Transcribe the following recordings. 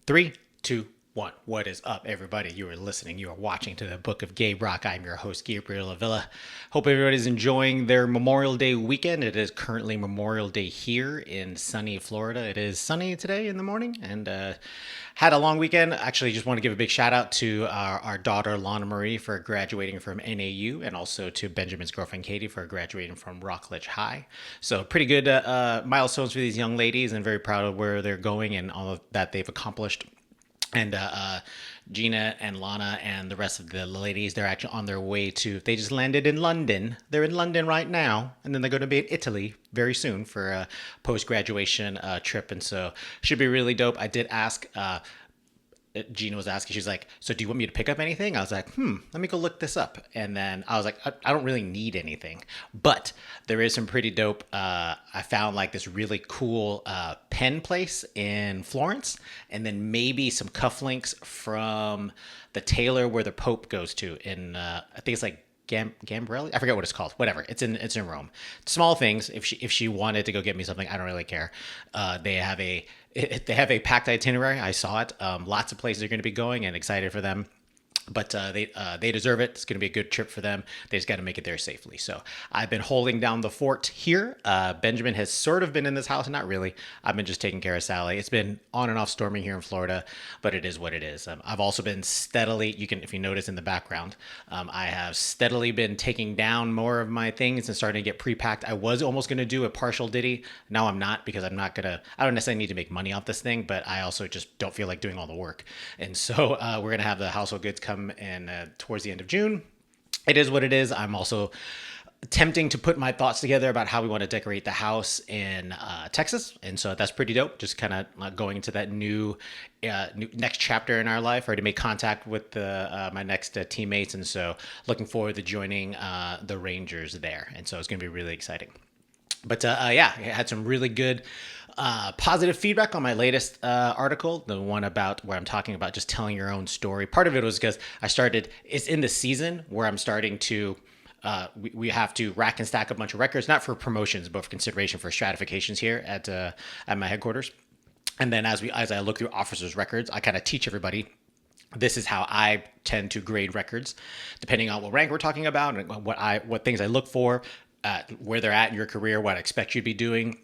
Three, two, one. What is up, everybody? You are listening. You are watching to the Book of Gaberock. I'm your host, Gabriel Avila. Hope everybody's enjoying their Memorial Day weekend. It is currently Memorial Day here in sunny Florida. It is sunny today in the morning and had a long weekend. Actually, just want to give a big shout out to our daughter, Lana Marie, for graduating from NAU, and also to Benjamin's girlfriend, Katie, for graduating from Rockledge High. So pretty good milestones for these young ladies, and very proud of where they're going and all of that they've accomplished. And Gina and Lana and the rest of the ladies, they're actually on their way to, they just landed in London. They're in London right now, and then they're going to be in Italy very soon for a post-graduation trip. And so should be really dope. I did ask, Gina was asking, she's like, so do you want me to pick up anything? I was like, let me go look this up. And then I was like, I don't really need anything, but there is some pretty dope. I found like this really cool pen place in Florence, and then maybe some cufflinks from the tailor where the Pope goes to in, I think it's like Gambrelli. I forget what it's called. Whatever. It's in Rome. Small things. If she wanted to go get me something, I don't really care. They have a packed itinerary. I saw it. Lots of places are going to be going, and excited for them. But they deserve it. It's going to be a good trip for them. They just got to make it there safely. So I've been holding down the fort here. Benjamin has sort of been in this house, not really. I've been just taking care of Sally. It's been on and off storming here in Florida, but it is what it is. I've also been steadily, if you notice in the background, I have steadily been taking down more of my things and starting to get pre-packed. I was almost going to do a partial ditty. Now I'm not, because I don't necessarily need to make money off this thing, but I also just don't feel like doing all the work. And so we're going to have the household goods come in towards the end of June. It is what it is. I'm also attempting to put my thoughts together about how we want to decorate the house in Texas, and so that's pretty dope. Just kind of going into that new next chapter in our life. I already made contact with my next teammates, and so looking forward to joining the Rangers there, and so it's going to be really exciting. But I had some really good positive feedback on my latest article, the one about where I'm talking about just telling your own story. Part of it was because it's in the season where I'm starting to, we have to rack and stack a bunch of records, not for promotions, but for consideration for stratifications here at my headquarters. And then as I look through officers' records, I kind of teach everybody, this is how I tend to grade records, depending on what rank we're talking about and what things I look for, where they're at in your career, what I expect you to be doing,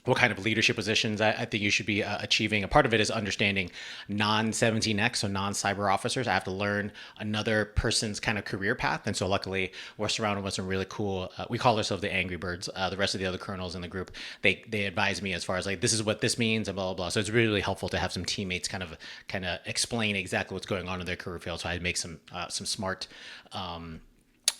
what kind of leadership positions I think you should be achieving. A part of it is understanding non-17X, so non-cyber officers. I have to learn another person's kind of career path. And so luckily, we're surrounded with some really cool, we call ourselves the Angry Birds. The rest of the other colonels in the group, they advise me as far as like, this is what this means and blah, blah, blah. So it's really helpful to have some teammates kind of explain exactly what's going on in their career field. So I make some smart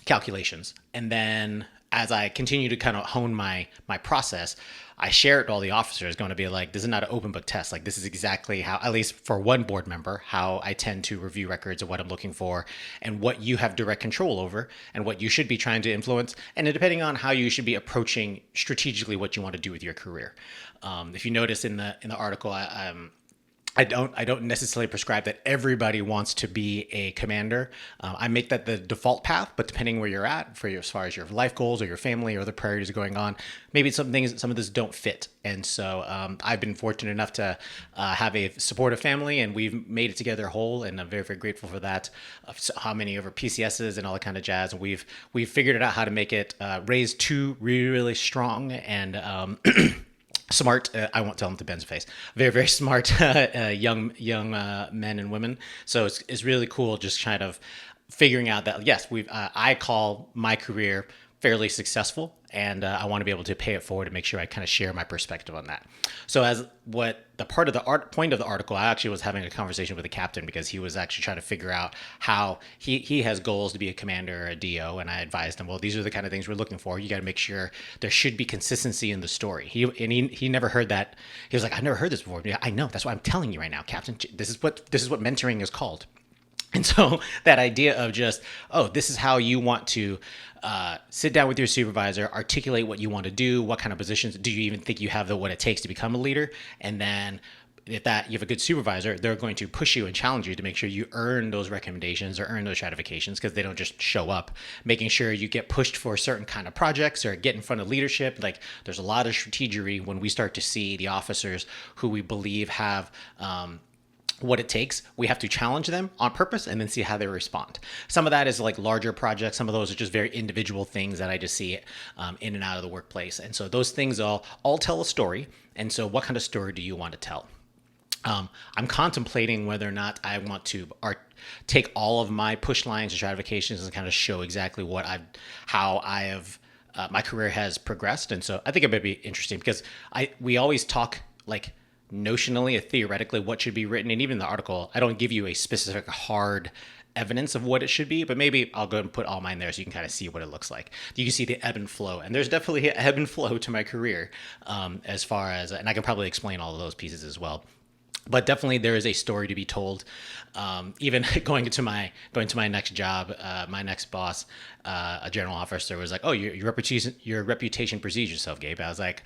calculations. And then as I continue to kind of hone my process, I share it to all the officers, going to be like, this is not an open book test. Like, this is exactly how, at least for one board member, how I tend to review records and what I'm looking for and what you have direct control over and what you should be trying to influence. And depending on how you should be approaching strategically what you want to do with your career. If you notice in the article, I don't necessarily prescribe that everybody wants to be a commander. I make that the default path, but depending where you're at as far as your life goals or your family or other priorities are going on, maybe some of this don't fit. And so I've been fortunate enough to have a supportive family, and we've made it together whole, and I'm very, very grateful for that. How many of our PCSs and all that kind of jazz. And we've figured it out how to make it raise two really, really strong and smart. I won't tell them to Ben's face. Very, very smart young men and women. So it's really cool just kind of figuring out that, yes, I call my career fairly successful, and I want to be able to pay it forward and make sure I kind of share my perspective on that. So as what the part of the point of the article, I actually was having a conversation with the captain because he was actually trying to figure out how he has goals to be a commander or a DO, and I advised him, well, these are the kind of things we're looking for. You got to make sure there should be consistency in the story. He never heard that. He was like, I've never heard this before. Yeah, I know. That's why I'm telling you right now, Captain. This is what mentoring is called. And so that idea of just, this is how you want to sit down with your supervisor, articulate what you want to do, what kind of positions, do you even think you have what it takes to become a leader? And then if you have a good supervisor, they're going to push you and challenge you to make sure you earn those recommendations or earn those stratifications, because they don't just show up. Making sure you get pushed for certain kind of projects or get in front of leadership. Like, there's a lot of strategery when we start to see the officers who we believe have what it takes. We have to challenge them on purpose and then see how they respond. Some of that is like larger projects. Some of those are just very individual things that I just see in and out of the workplace. And so those things all tell a story. And so what kind of story do you want to tell? I'm contemplating whether or not I want to take all of my push lines and stratifications and kind of show exactly how I have my career has progressed. And so I think it might be interesting because we always talk like notionally or theoretically what should be written, and even in the article, I don't give you a specific hard evidence of what it should be, but maybe I'll go and put all mine there so you can kind of see what it looks like. You can see the ebb and flow, and there's definitely an ebb and flow to my career as far as, and I can probably explain all of those pieces as well. But definitely there is a story to be told. Even going to my next job, my next boss, a general officer was like, "Oh, your reputation precedes yourself, Gabe." I was like,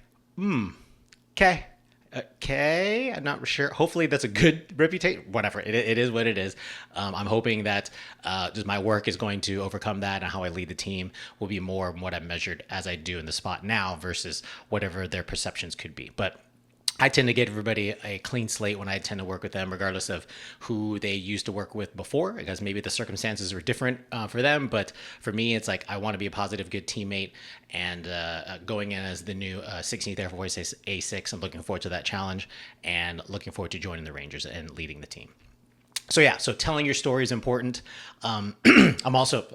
okay. Okay, I'm not sure. Hopefully that's a good reputation. Whatever, it is what it is. I'm hoping that just my work is going to overcome that, and how I lead the team will be more what I'm measured as I do in the spot now versus whatever their perceptions could be. But I tend to get everybody a clean slate when I tend to work with them, regardless of who they used to work with before, because maybe the circumstances are different for them. But for me, it's like I want to be a positive, good teammate. And going in as the new 16th Air Force A6, I'm looking forward to that challenge and looking forward to joining the Rangers and leading the team. So yeah, so telling your story is important. I'm also,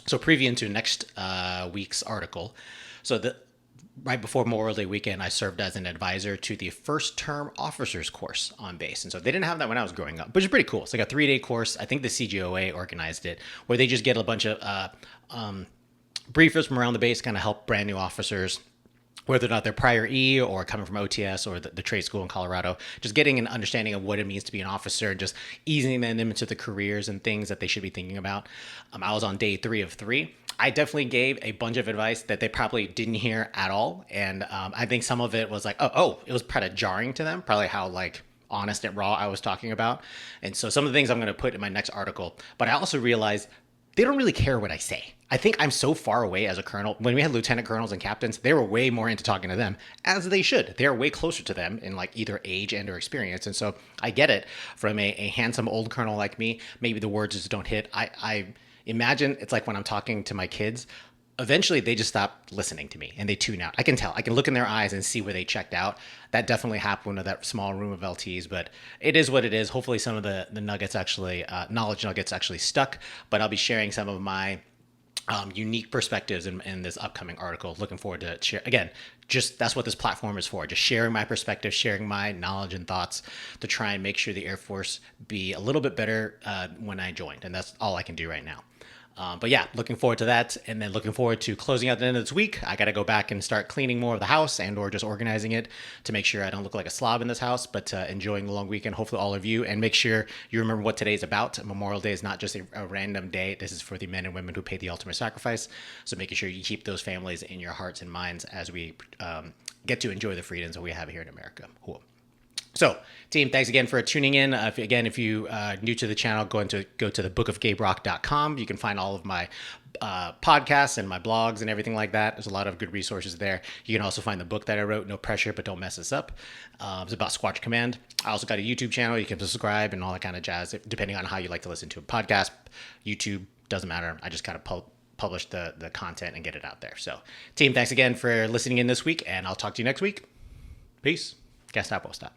so preview into next week's article. So right before Memorial Day weekend, I served as an advisor to the first term officers course on base. And so they didn't have that when I was growing up, which is pretty cool. It's like a 3-day course. I think the CGOA organized it, where they just get a bunch of briefers from around the base, kind of help brand new officers, whether or not they're prior E or coming from OTS or the trade school in Colorado, just getting an understanding of what it means to be an officer and just easing them into the careers and things that they should be thinking about. I was on day 3 of 3. I definitely gave a bunch of advice that they probably didn't hear at all. And I think some of it was like, it was kind of jarring to them, probably how like honest and raw I was talking about. And so some of the things I'm going to put in my next article, but I also realized they don't really care what I say. I think I'm so far away as a colonel. When we had lieutenant colonels and captains, they were way more into talking to them, as they should. They're way closer to them in like either age and or experience. And so I get it from a handsome old colonel like me. Maybe the words just don't hit. I imagine it's like when I'm talking to my kids, eventually they just stop listening to me and they tune out. I can tell. I can look in their eyes and see where they checked out. That definitely happened in that small room of LTs, but it is what it is. Hopefully some of the nuggets actually, knowledge nuggets actually stuck, but I'll be sharing some of my unique perspectives in this upcoming article. Looking forward to share again. Just that's what this platform is for. Just sharing my perspective, sharing my knowledge and thoughts to try and make sure the Air Force be a little bit better when I joined, and that's all I can do right now. But yeah, looking forward to that, and then looking forward to closing out the end of this week. I got to go back and start cleaning more of the house and or just organizing it to make sure I don't look like a slob in this house, but enjoying the long weekend, hopefully all of you, and make sure you remember what today's about. Memorial Day is not just a random day. This is for the men and women who paid the ultimate sacrifice. So making sure you keep those families in your hearts and minds as we get to enjoy the freedoms that we have here in America. Cool. So, team, thanks again for tuning in. If you new to the channel, go to thebookofgaberock.com. You can find all of my podcasts and my blogs and everything like that. There's a lot of good resources there. You can also find the book that I wrote, No Pressure, But Don't Mess This Up. It's about Squatch Command. I also got a YouTube channel. You can subscribe and all that kind of jazz, depending on how you like to listen to a podcast. YouTube, doesn't matter. I just kind of publish the content and get it out there. So, team, thanks again for listening in this week, and I'll talk to you next week. Peace. Gestapo stop.